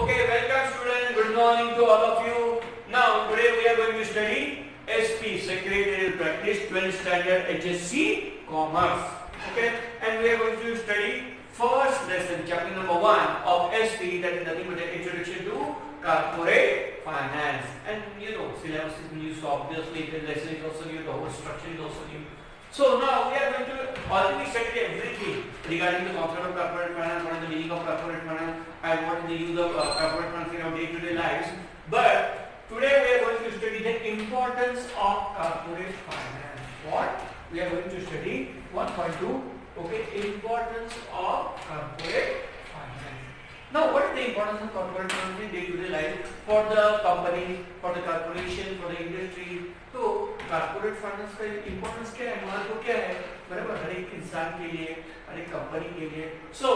Okay, welcome students. Good morning to all of you. Now, today we are going to study SP, Secretarial Practice, 12th Standard HSC Commerce. Okay, and we are going to study first lesson, chapter number 1 of SP, that is nothing but an introduction to corporate finance. And you know, syllabus is new, so obviously the lesson is also new, the whole structure is also new. So now we are going to already study everything regarding the concept of corporate finance, what is the meaning of corporate finance, and what is the use of corporate finance in our day-to-day lives. But today we are going to study the importance of corporate finance. What? We are going to study 1.2. Okay, importance of corporate finance. Now, what is the importance of corporate finance in day-to-day life for the company, for the corporation, for the industry? तो corporate finance का importance क्या है, महत्व क्या है, बराबर, हर एक इंसान के लिए, हर एक कंपनी के लिए. So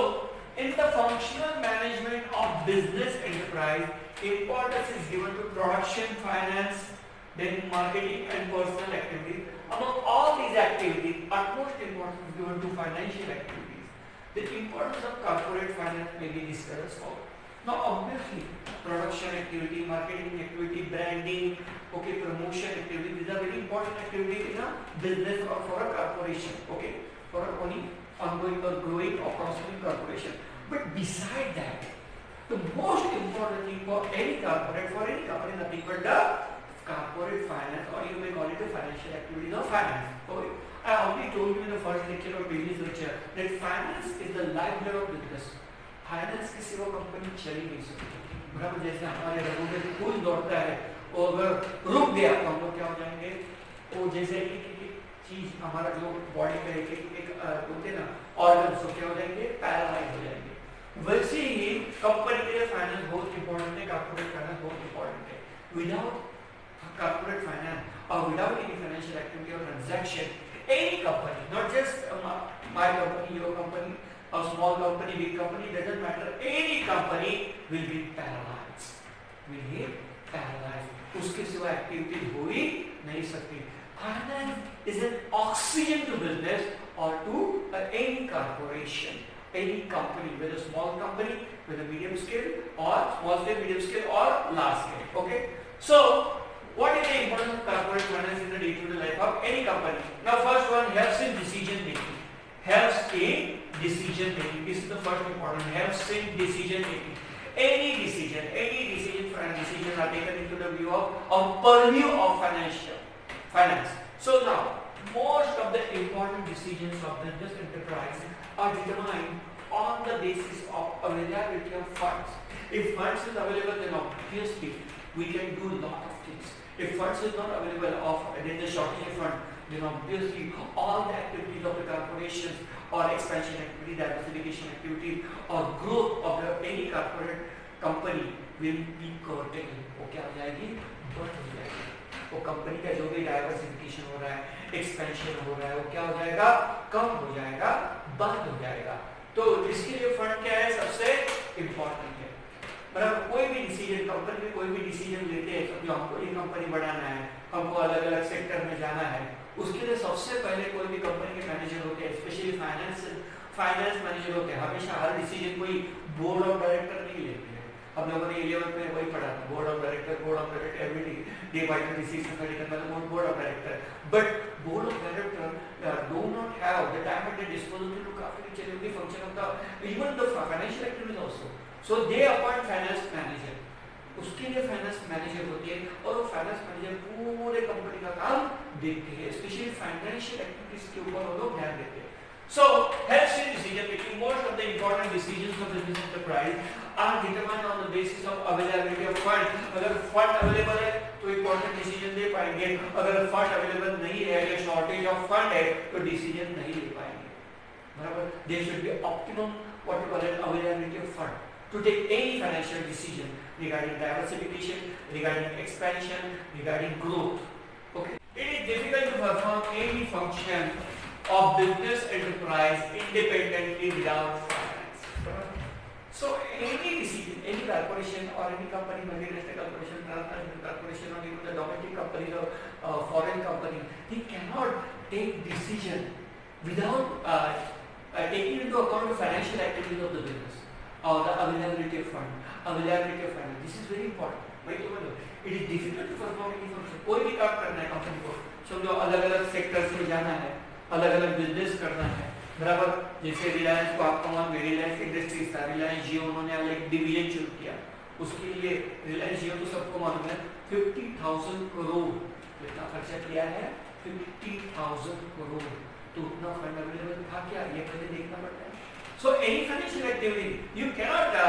in the functional management of business enterprise, importance is given to production finance, then marketing and personal activities. Among all these activities, utmost importance is given to financial activities. The importance of corporate finance may be discussed as follows. Now, obviously, production activity, marketing activity, branding, okay, promotion activity, these are very important activities in a business or for a corporation, okay, for any ongoing or growing or prospering corporation. But beside that, the most important thing for any corporate, for any company, nothing but the corporate finance, or you may call it the financial activities of finance. Okay, I already told you in the first lecture or previous lecture that finance is the lifeblood of business. Finance के सिवा company चल ही नहीं सकती, बराबर. जैसे हमारे रगों में खून दौड़ता है, वो अगर रुक गया तो हम लोग क्या हो जाएंगे, वो जैसे एक चीज हमारा जो बॉडी में एक होते ना ऑर्गन, सो क्या हो जाएंगे, पैरालाइज हो जाएंगे. वैसे ही कंपनी के लिए फाइनेंस बहुत इंपॉर्टेंट है, कॉर्पोरेट फाइनेंस बहुत इंपॉर्टेंट है. विदाउट कॉर्पोरेट फाइनेंस और विदाउट एनी फाइनेंशियल एक्टिविटी और transaction, any company, not just my company, your company, a small company, big company, doesn't matter, any company will be paralyzed, will be paralyzed. उसके सिवा activity हो ही नहीं सकती. Finance is an oxygen to business or to any corporation, any company, whether small company, whether medium scale or small scale, medium scale or large scale. Okay, so what is the importance of corporate finance in the day-to-day life of any company? Now, first one, helps in decision making. Helps in decision making. This is the first important. Helps in decision making. Any decision are taken into the view of purview of finance. So now, most of the important decisions of business enterprise are determined on the basis of availability of funds. If funds is available, then obviously we can do a lot of things. If funds is not available, then the shortage of fund, then obviously all the activities of the corporations or expansion activity, diversification activity or growth of any corporate company will be curtailed. वो क्या हो जाएगी, बंद हो जाएगी. वो company का जो भी डाइवर्सिफिकेशन हो रहा है, एक्सपेंशन हो रहा है, वो क्या हो जाएगा, कम हो जाएगा, बंद हो जाएगा. तो इसके लिए फंड क्या है, सबसे इम्पोर्टेंट है. मतलब कोई भी डिसीजन, कंपनी में कोई भी डिसीजन लेते हैं, समझो हमको ये कंपनी बढ़ाना है, हमको अलग अलग सेक्टर में जाना है, उसके लिए सबसे पहले कोई भी कंपनी के मैनेजर होते हैं, स्पेशली फाइनेंस मैनेजर होते हैं, हमेशा हर डिसीजन कोई बोर्ड ऑफ डायरेक्टर नहीं लेते हैं. हम लोगों ने 11th में वही पढ़ा था, board of director every day by decision medical मतलब board of director. But board of director do not have the time at the disposal to look after the function of the even the financial activities also. So they appoint finance manager. उसके लिए finance manager होती है और वो finance manager पूरे company का काम देखते हैं, स्पेशली फाइनेंशियल एक्टिविटीज के ऊपर वो लोग ध्यान देते हैं. So, helps in decision making. Most of the important decisions of business enterprise are determined on the basis of availability of fund. अगर fund available है तो important decision ले पाएंगे, अगर fund available नहीं है या shortage of fund है तो decision नहीं ले पाएंगे, बराबर. There should be optimum what you call it availability of fund to take any financial decision regarding diversification, regarding expansion, regarding growth. Okay, it is difficult to perform any function of business enterprise independently without finance. So any decision, any corporation or any company, multinational corporation, transnational corporation, or even the domestic company or foreign company, they cannot take decision without taking into account the financial activities of the business or the availability of fund. Availability of finance, this is very important. भाई तो बोलो it is difficult to perform any function, कोई भी काम करना है company को, समझो अलग अलग सेक्टर्स में जाना है, अलग अलग बिजनेस करना है, बराबर। जैसे रिलायंस को आपको मालूम है, रिलायंस इंडस्ट्रीज था, रिलायंस जियो उन्होंने अलग डिवीजन शुरू किया, उसके लिए रिलायंस जियो तो सबको मालूम है 50,000 करोड़ कितना खर्चा किया है, 50,000 करोड़। तो उतना फंड अवेलेबल था क्या, ये पहले देखना पड़ता है। So any financial activity you cannot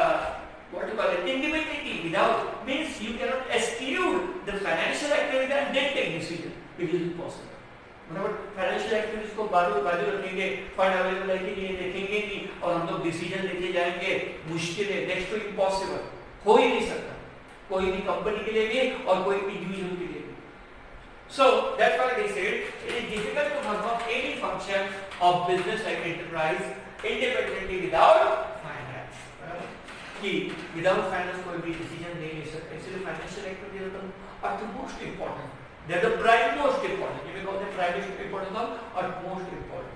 what you call it independently without means you cannot exclude the financial activity and then take decision, it is impossible। बराबर, फाइनेंशियल एक्टिविटीज को बाजू रखेंगे, फंड अवेलेबल है कि नहीं देखेंगे नहीं, और हम लोग डिसीजन लेके जाएंगे, मुश्किल है, नेक्स्ट टू इम्पॉसिबल, हो ही नहीं सकता, कोई भी कंपनी के लिए भी और कोई इंडिविजुअल के लिए भी। So that's why they said it is difficult to perform any function of business like enterprise independently without finance। कि without finance कोई भी डिसीजन नहीं ले सकते, इसलिए financial activities are the most important, they are the prime most important, you may call them prime important or most important।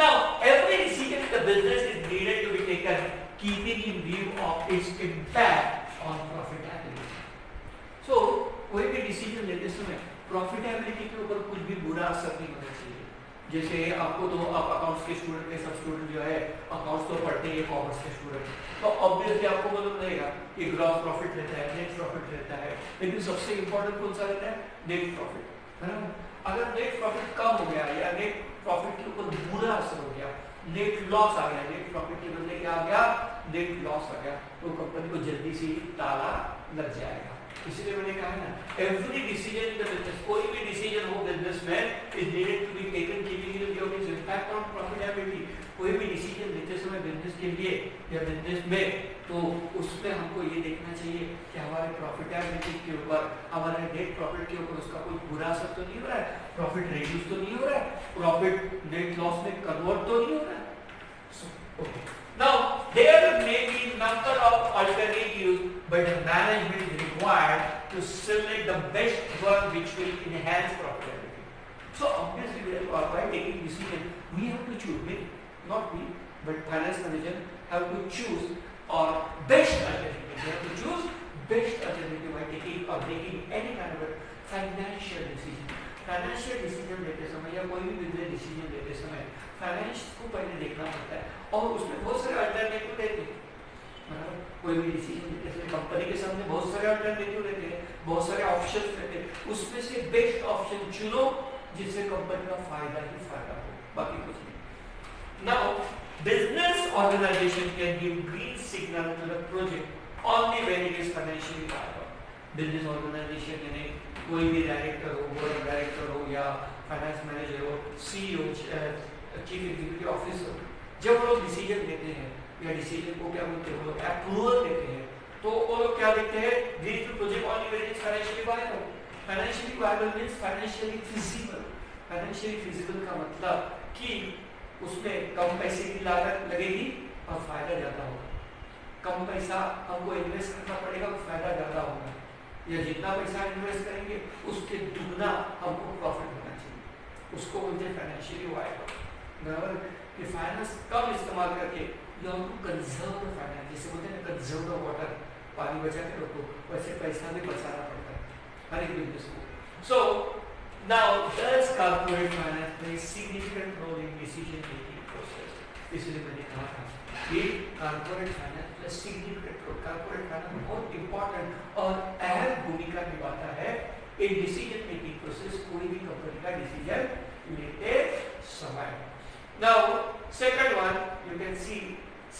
Now every decision in the business is needed to be taken keeping in view of its impact on profitability। So कोई भी decision लेते समय profitability के ऊपर कुछ भी बुरा असर नहीं होना चाहिए। जैसे आपको तो आप अकाउंट्स के स्टूडेंट के, सब स्टूडेंट जो है अकाउंट्स तो पढ़ते हैं, कॉमर्स के स्टूडेंट, तो ऑब्वियसली आपको मालूम रहेगा कि ग्रॉस प्रॉफिट रहता है, नेट प्रॉफिट रहता है, लेकिन सबसे इंपॉर्टेंट कौन सा रहता है, नेट प्रॉफिट, है ना। अगर नेट प्रॉफिट कम हो गया या नेट प्रॉफिट के ऊपर बुरा असर हो गया, नेट लॉस आ गया, नेट प्रॉफिट के बदले क्या आ गया, नेट लॉस आ गया, तो कंपनी को जल्दी से ताला लग जाएगा। इसीलिए मैंने कहा ना, every decision in the business, कोई भी डिसीजन हो बिजनेस में is needed to be taken keeping in view of its impact on profitability. कोई भी डिसीजन लेते समय बिजनेस के लिए या बिजनेस में, तो उसमें हमको ये देखना चाहिए कि हमारे प्रॉफिटेबिलिटी के ऊपर, हमारे नेट प्रॉफिट के ऊपर उसका कोई बुरा असर तो नहीं हो रहा है, प्रॉफिट रिड्यूस तो नहीं हो रहा है, प्रॉफिट नेट लॉस में कन्वर्ट तो नहीं हो रहा है। Now there may be number of alternatives, but the management is required to select the best one which will enhance profitability। So obviously while taking decision we have to choose, not we but finance manager have to choose or best alternative, they have to choose best alternative while taking or making any kind of a financial decision। Financial decision लेते समय या कोई भी business decision लेते समय finance को पहले देखना पड़ता है, और उसमें बहुत सारे अल्टरनेटिव रहते हैं। मतलब कोई भी डिसीजन लेते समय कंपनी के सामने बहुत सारे अल्टरनेटिव रहते हैं, बहुत सारे ऑप्शंस रहते हैं, उसमें से बेस्ट ऑप्शन चुनो जिससे कंपनी का फायदा ही फायदा हो, बाकी कुछ नहीं। Now business organisation can give green signal to the project only when it is financially viable. Business organisation यानी कोई भी डायरेक्टर हो, बोर्ड ऑफ डायरेक्टर हो या फाइनेंस मैनेजर हो, सीईओ, चीफ एग्जीक्यूटिव ऑफिसर, जब वो लोग डिसीजन लेते हैं या डिसीजन को क्या बोलते हैं, वो लोग अप्रूवल देते हैं, तो वो लोग क्या देखते हैं, green to project only when it is financially viable. Financially viable means financially feasible. Financially feasible का मतलब कि उसमें कम पैसे की लागत लगेगी और फायदा ज्यादा होगा। कम पैसा हमको इन्वेस्ट करना पड़ेगा, फायदा ज्यादा होगा, या जितना पैसा इन्वेस्ट करेंगे उसके दुगना हमको प्रॉफिट होना चाहिए, उसको बोलते हैं फाइनेंशियली वायबल। बराबर कि फाइनेंस कम इस्तेमाल करके you have to conserve the finance, जैसे बोलते हैं कंजर्व द वाटर, पानी बचा के रखो, वैसे पैसा भी बचाना पड़ता है हर एक बिजनेस को। So now does corporate finance play significant role in decision making process. इसलिए मैंने कहा था कि corporate finance play significant role, corporate finance बहुत इंपॉर्टेंट और अहम भूमिका निभाता है इन डिसीजन मेकिंग प्रोसेस, कोई भी कंपनी का डिसीजन लेते समय। Now second one you can see,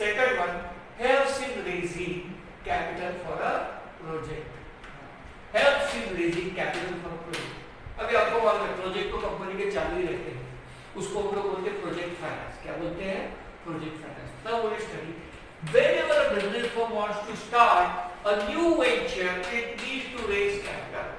second one helps in raising capital for a project, helps in raising capital for a project। अभी आपको मालूम है प्रोजेक्ट तो कंपनी के चालू ही रहते हैं, उसको हम लोग बोलते हैं प्रोजेक्ट फाइनेंस। क्या बोलते हैं, project finance. Now we study whenever a business firm wants to start a new venture it needs to raise capital।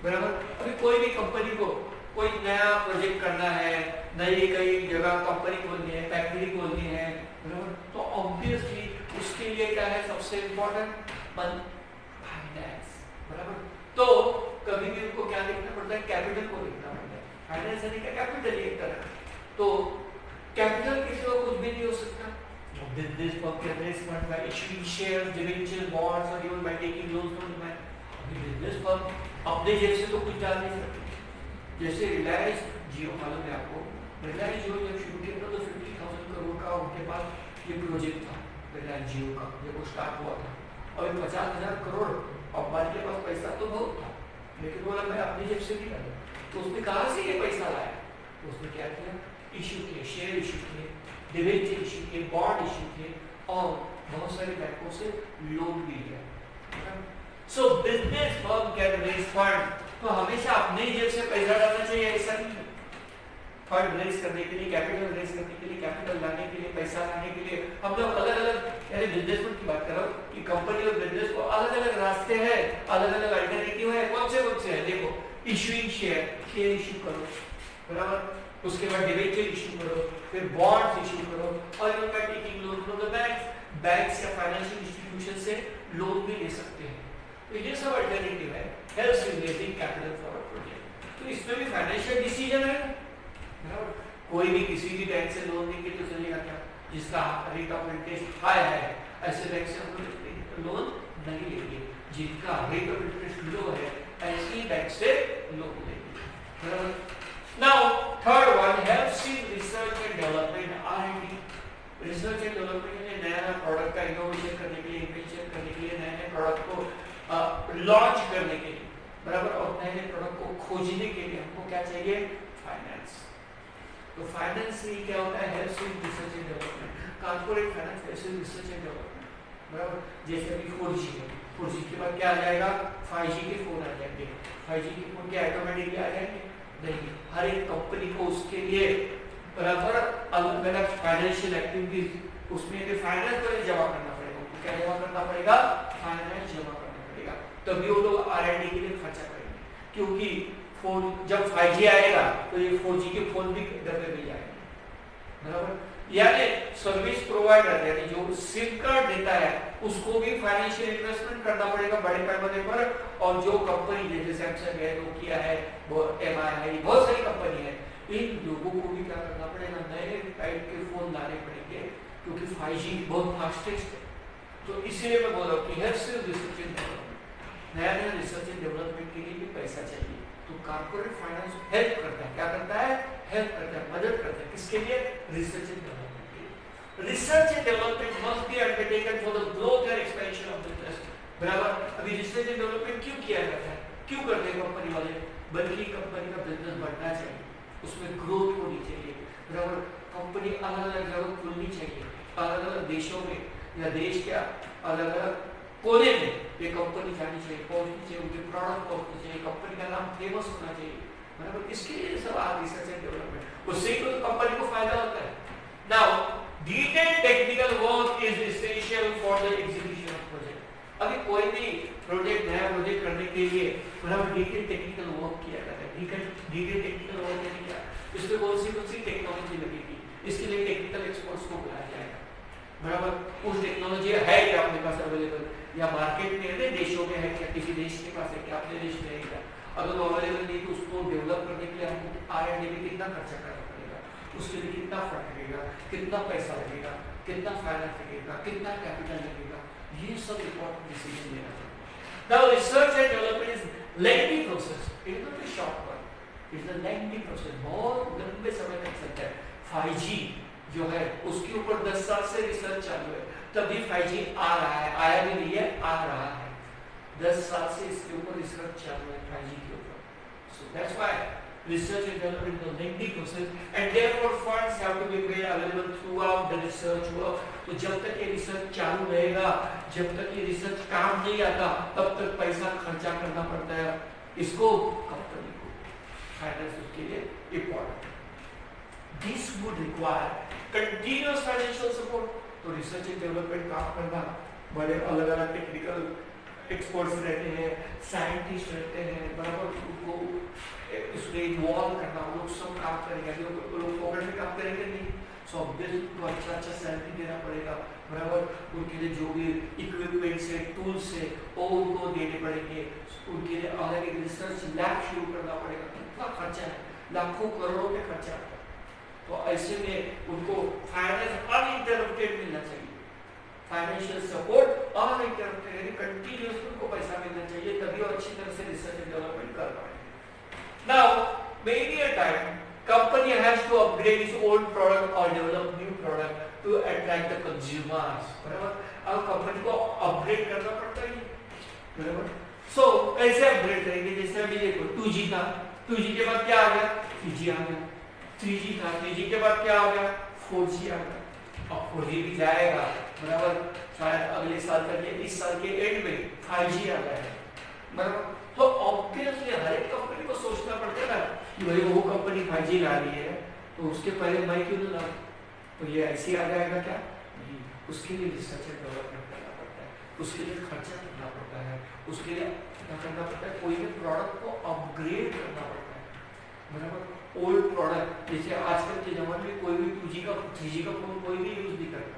बराबर, अभी कोई भी कंपनी को कोई नया प्रोजेक्ट करना है, नई कई जगह कंपनी खोलनी है, फैक्ट्री खोलनी है, बराबर, तो ऑब्वियसली उसके लिए क्या है सबसे इम्पोर्टेंट, फाइनेंस। बराबर, तो कभी भी उनको क्या देखना पड़ता है, कैपिटल को देखना पड़ता है। फाइनेंस यानी क्या, कैपिटल एक तरह। तो कैपिटल के सिवा कुछ भी नहीं हो सकता, This firm can raise funds by issuing shares, debentures, bonds or even by taking loans from the bank. Business firm अपने जेब से तो कुछ डाल नहीं सकते। जैसे रिलायंस जियो, मालूम है आपको, रिलायंस जियो जब शुरू किया था तो 50,000 करोड़ का उनके पास ये प्रोजेक्ट था रिलायंस जियो का, जब वो स्टार्ट हुआ था, और 50,000 करोड़ अंबानी के पास पैसा तो बहुत था, लेकिन बोला मैं अपनी जेब से नहीं डालूं। तो उसने कहाँ से ये पैसा लाया? तो उसने क्या किया? इशू किए, शेयर इशू किए, डिबेंचर इशू किए, बॉन्ड इशू किए और बहुत सारे बैंकों से लोन भी लिया। So business firm can raise fund। तो हमेशा अपने ही जेब से पैसा डालना चाहिए ऐसा नहीं है। फंड रेज करने के लिए, कैपिटल रेज करने के लिए, कैपिटल लाने के लिए, पैसा लाने के लिए हम लोग अलग अलग, यानी बिजनेसमैन की बात कर रहा हूँ कि कंपनी और बिजनेस को अलग अलग रास्ते हैं, अलग अलग अल्टरनेटिव है। कौन से हैं? देखो, इशूइंग शेयर, शेयर इशू करो, बराबर, उसके बाद डिबेंचर इशू करो, फिर बॉन्ड्स इशू करो, और even by taking loan from the banks या फाइनेंशियल इंस्टीट्यूशन से लोन भी ले सकते हैं। तो ये सब अल्टरनेटिव है, helps in raising capital for a project. तो इसमें भी फाइनेंशियल डिसीजन है, बराबर। कोई भी किसी भी बैंक से लोन लेंगे तो चलेगा क्या? जिसका रेट ऑफ इंटरेस्ट हाई है, ऐसे बैंक से हम लोग लोन नहीं लेंगे। जिनका रेट ऑफ इंटरेस्ट लो है, ऐसी बैंक से लोन लेंगे, बराबर। Now, third one helps in research and development, R&D। Research and development में नया प्रोडक्ट का इनोवेशन करने के लिए, इन्वेंशन करने के लिए, नए प्रोडक्ट को लॉन्च करने के लिए, बराबर, और नए प्रोडक्ट को खोजने के लिए हमको क्या चाहिए? फाइनेंस। तो फाइनेंस से क्या होता है? Helps in research and development. Corporate finance helps in research and development, बराबर। जैसे अभी 4G है, 4G के बाद क्या आ जाएगा? 5G के फोन आ जाएंगे। 5G के फोन क्या ऑटोमेटिकली आ जाएंगे? नहीं, हर एक कंपनी को उसके लिए बराबर अलग अलग फाइनेंशियल एक्टिविटीज, उसमें भी फाइनेंस को जमा करना पड़ेगा। तो क्या जमा करना पड़ेगा? फाइनेंस जमा करना पड़ेगा, तभी वो लोग R&D के लिए खर्चा करेंगे। क्योंकि फोन जब 5G आएगा तो ये 4G के फोन भी डब्बे में जाएंगे, बराबर। यानी सर्विस प्रोवाइडर, यानी जो सिम कार्ड देता है, उसको भी फाइनेंशियल इन्वेस्टमेंट करना पड़ेगा बड़े पैमाने पर। और जो कंपनी जैसे सैमसंग है, नोकिया है, MI है, बहुत सारी कंपनी है, इन लोगों को भी क्या करना पड़ेगा? नए टाइप के फोन लाने पड़ेंगे, क्योंकि 5G बहुत फास्टेस्ट है। तो इसीलिए मैं बोल रहा हूँ कि helps in research and development, नया नया रिसर्च एंड डेवलपमेंट के लिए भी पैसा चाहिए। तो कॉर्पोरेट फाइनेंस हेल्प करता है, क्या करता है? हेल्प करता है, मदद करता है। किसके लिए? रिसर्च एंड डेवलपमेंट के लिए। Research and development must be undertaken for the growth and expansion of business, बराबर। अभी रिसर्च एंड डेवलपमेंट क्यों किया जाता है? क्यों करते हैं कंपनी वाले? बल्कि कंपनी का बिजनेस बढ़ना चाहिए, उसमें ग्रोथ होनी चाहिए, बराबर। कंपनी अलग अलग जगह खुलनी चाहिए, अलग अलग देशों में या देश के अलग अलग कोने में ये कंपनी जानी चाहिए, पहुंचनी चाहिए, उनके प्रोडक्ट पहुंचनी चाहिए, कंपनी का नाम फेमस होना चाहिए, बराबर। इसके लिए सब रिसर्च एंड डेवलपमेंट, उससे ही तो कंपनी को फायदा होता है। Now detailed technical work is essential for the execution of project. अभी कोई भी प्रोजेक्ट, नया प्रोजेक्ट करने के लिए बराबर डिटेल्ड टेक्निकल वर्क किया जाता है। डिटेल्ड टेक्निकल वर्क यानी क्या? इसमें कौन सी टेक्नोलॉजी लगेगी, इसके लिए टेक्निकल एक्सपर्ट्स को बुलाया जाएगा, बराबर। उस टेक्नोलॉजी है क्या अपने पास अवेलेबल, या मार्केट में है, देशों में है क्या, किसी देश के पास है क्या, अपने देश में है क्या? अगर अवेलेबल नहीं तो उसको डेवलप करने के लिए हमको R&D में कितना खर्चा करना पड़ेगा, उसके लिए कितना फंड लगेगा, कितना पैसा लगेगा, कितना फाइनेंस लगेगा, कितना कैपिटल लगेगा, ये सब इम्पोर्टेंट डिसीजन लेना चाहिए। Now research and development is lengthy process, it is not a short one, it is a lengthy process, बहुत लंबे समय तक चलता है। 5G जो है उसके ऊपर 10 साल से रिसर्च चालू है, तभी 5G आ रहा है, आया भी नहीं है, आ रहा है। 10 साल से इसके ऊपर रिसर्च चालू है 5G के ऊपर। So that's why research and development is a lengthy process, and therefore funds have to be made available throughout the research work। तो जब तक ये रिसर्च चालू रहेगा, जब तक ये रिसर्च काम नहीं आता, तब तक पैसा खर्चा करना पड़ता है इसको, कंपनी को। फाइनेंस उसके लिए important. This would require continuous financial support। तो रिसर्च एंड डेवलपमेंट काम करना, बड़े अलग अलग टेक्निकल एक्सपर्ट्स रहते हैं, साइंटिस्ट रहते हैं, बराबर, उनको इसमें इन्वॉल्व करना, वो लोग सब काम करेंगे, वो लोग पॉकेट में काम करेंगे नहीं, सो उनको अच्छा सैलरी देना पड़ेगा, बराबर। उनके लिए जो भी इक्विपमेंट्स है, टूल्स है, वो उनको देने पड़ेंगे, उनके लिए अलग एक रिसर्च लैब शुरू करना पड़ेगा। कितना खर्चा है, लाखों करोड़ों में खर्चा है। तो ऐसे में उनको फाइनेंस अनइंटरप्टेड मिलना चाहिए, फाइनेंशियल सपोर्ट और कंटिन्यूस उनको पैसा मिलना चाहिए, तभी वो अच्छी तरह से रिसर्च एंड डेवलपमेंट कर पाएंगे। Now many a time company has to upgrade its old product or develop new product to attract the consumers, बराबर। अब कंपनी को अपग्रेड करना पड़ता है, बराबर। सो कैसे अपग्रेड करेंगे, जैसे अभी देखो 2G था, 2G के बाद क्या आ गया, 3G आ गया, 3G था, 3G के बाद क्या आ गया, 4G आ गया, अब 4G भी जाएगा, बराबर, शायद अगले साल तक या इस साल के एंड में 5G आ गया है, बराबर। तो ऑब्वियसली हर एक कंपनी को सोचना पड़ता है ना कि भाई वो कंपनी 5G ला रही है तो उसके पहले मैं क्यों ना लाऊं, तो ये ऐसे आ जाएगा क्या नहीं, उसके लिए रिसर्च एंड डेवलपमेंट करना पड़ता है, उसके लिए खर्चा करना पड़ता है, उसके लिए क्या करना पड़ता है, कोई भी प्रोडक्ट को अपग्रेड करना पड़ता है, बराबर। ओल्ड प्रोडक्ट जैसे आजकल के जमाने में कोई भी 2G का 3G का फोन कोई भी यूज नहीं करता,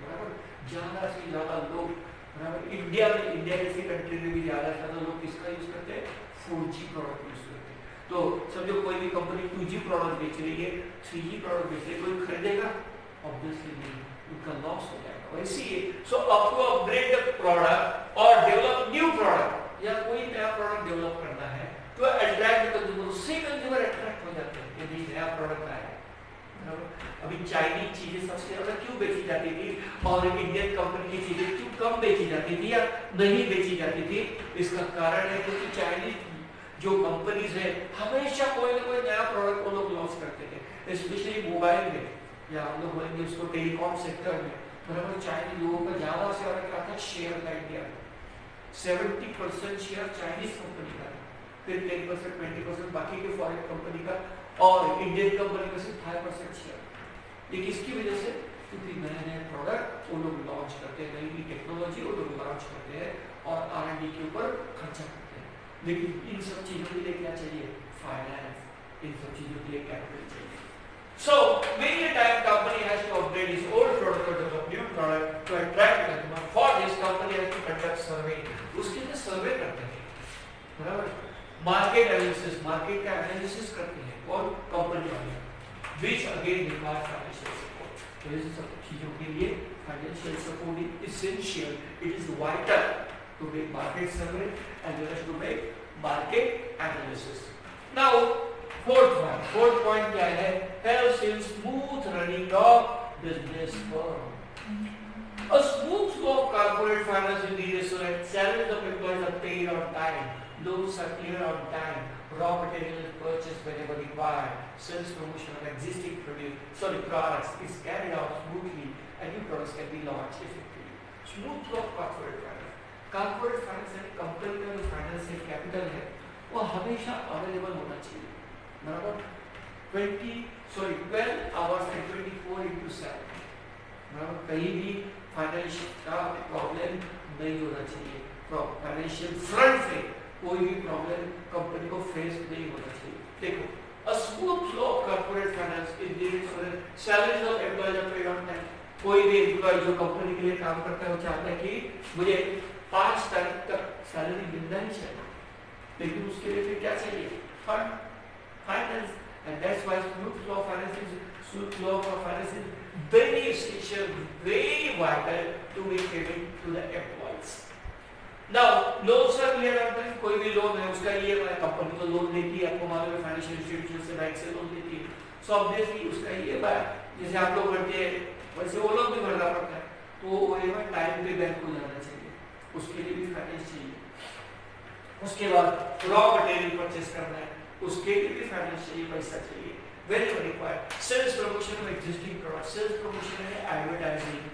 बराबर। ज्यादा से ज्यादा लोग, बराबर, इंडिया जैसी कंट्री में भी ज्यादा से ज्यादा लोग किसका यूज करते हैं, 4G प्रोडक्ट यूज करते हैं। तो समझो कोई भी कंपनी 2G प्रोडक्ट बेच रही है, 3G प्रोडक्ट बेच रही है, कोई खरीदेगा, ऑब्वियसली नहीं, उनका लॉस हो जाएगा। इसीलिए so up to upgrade the product और डेवलप न्यू प्रोडक्ट, या कोई नया प्रोडक्ट डेवलप करना है तो अट्रैक्ट द कंज्यूमर, उससे कंज्यूमर अट्रैक्ट हो जाते हैं, यदि नया प्रोडक्ट आया, बराबर। अभी चाइनीज चीजें सबसे ज्यादा क्यों बेची जाती थी और इंडियन कंपनी की चीजें क्यों कम बेची जाती थी या नहीं बेची जाती थी, इसका कारण है क्योंकि चाइनीज जो कंपनीज है हमेशा कोई ना कोई नया प्रोडक्ट वो लोग लॉन्च करते थे, स्पेशली मोबाइल में या हम लोग बोलेंगे उसको टेलीकॉम सेक्टर में, बराबर। चाइनीज लोगों का ज्यादा से ज्यादा क्या था, शेयर था इंडिया में 70% शेयर चाइनीज कंपनी का, फिर 10% 20% बाकी के फॉरेन कंपनी का, और इंडियन कंपनी का सिर्फ 5% शेयर। ये किसकी वजह से, क्योंकि नए नए प्रोडक्ट वो लोग लॉन्च करते हैं, नई नई टेक्नोलॉजी वो लोग लॉन्च करते हैं और R&D के ऊपर खर्चा करते हैं। लेकिन इन सब चीजों के लिए क्या चाहिए, फाइनेंस, इन सब चीजों के लिए कैपिटल चाहिए। So many a time company has to upgrade its old product or develop new product to attract customer. For this company has to conduct survey, उसके लिए सर्वे करते हैं, बराबर। मार्केट एनालिसिस, मार्केट का एनालिसिस करते हैं और कंपनी वाले, which again requires financial support. तो इस सब चीजों के लिए financial support is essential. It is vital to make market survey as well as to make market analysis. Now, fourth point क्या है, helps in smooth running of business firm. A smooth flow of corporate finance is needed so that salaries of employees are paid on time, loans are cleared on time, raw material is purchased whenever required, sales promotion of existing products is carried out smoothly, and new products can be launched effectively. Smooth flow of corporate finance. Corporate finance है, company का जो finance है, capital है, वो हमेशा available होना चाहिए, बराबर। 12 hours and 24/7, बराबर। कहीं भी फाइनेंशियल का प्रॉब्लम नहीं होना चाहिए, फाइनेंशियल फ्रंट से कोई भी प्रॉब्लम कंपनी को फेस नहीं होना चाहिए। देखो, a smooth flow of corporate finance is needed so that salaries of employees are paid on time. कोई भी एम्प्लॉय जो कंपनी के लिए काम करता है वो चाहता है कि मुझे 5 तारीख तक सैलरी मिलना ही चाहिए, लेकिन उसके लिए फिर क्या चाहिए, fund, finance, and that's why smooth flow of finance is very essential, very vital to make payment to the employees. Now, loans are clear on time. कोई भी लोन है उसका EMI, कंपनी तो लोन देती है, आपको मालूम है, फाइनेंशियल इंस्टीट्यूशन से, बैंक से लोन देती है, सो ऑब्वियसली उसका EMI जैसे आप लोग भरते हैं वैसे वो लोग भी भरना पड़ता है, तो वो EMI टाइम पे बैंक को जाना चाहिए, उसके लिए भी फाइनेंस चाहिए। उसके बाद रॉ मटेरियल परचेस करना है, उसके लिए भी फाइनेंस चाहिए, पैसा चाहिए, very required. Sales promotion of existing product, sales promotion है एडवर्टाइजिंग,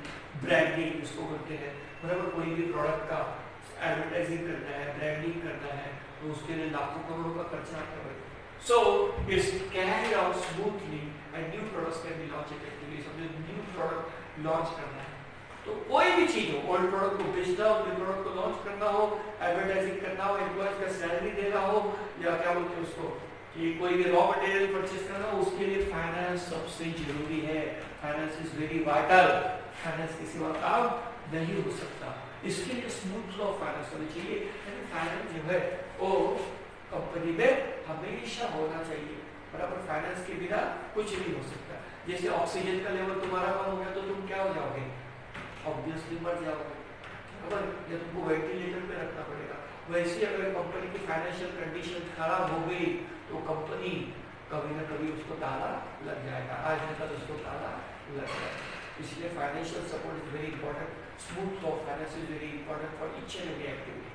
ब्रांडिंग इसको बोलते हैं, बराबर। कोई भी प्रोडक्ट का एडवर्टाइजिंग करना है, ब्रांडिंग करना है, तो उसके लिए लाखों करोड़ों का खर्चा आता है। So it's carried out smoothly and new products can be launched effectively. समझो न्यू प्रोडक्ट लॉन्च करना है, तो कोई भी चीज हो, ओल्ड प्रोडक्ट को बेचना हो, न्यू प्रोडक्ट को लॉन्च करना हो, एडवर्टाइजिंग करना हो, एम्प्लॉयज का सैलरी देना हो, या क्या बोलते हैं उसको कि कोई भी रॉ मटेरियल परचेस करना हो, उसके लिए फाइनेंस सबसे जरूरी है। Finance is very vital, finance के सिवा काम नहीं हो सकता, इसके लिए स्मूथ फ्लो ऑफ फाइनेंस होनी चाहिए। यानी फाइनेंस जो है वो कंपनी में हमेशा होना चाहिए, बराबर। फाइनेंस के बिना कुछ नहीं हो सकता। जैसे ऑक्सीजन का लेवल तुम्हारा कम हो गया तो तुम क्या हो जाओगे, ऑब्वियसली मर जाओगे, अगर ये तुमको वेंटिलेटर पे रखना पड़ेगा। वैसे अगर कंपनी की फाइनेंशियल कंडीशन खराब हो गई तो कंपनी कभी ना कभी उसको ताला लग जाएगा, आज न कल उसको ताला लग जाएगा। इसलिए financial support is very important, smooth of finance is very important for each and every activity.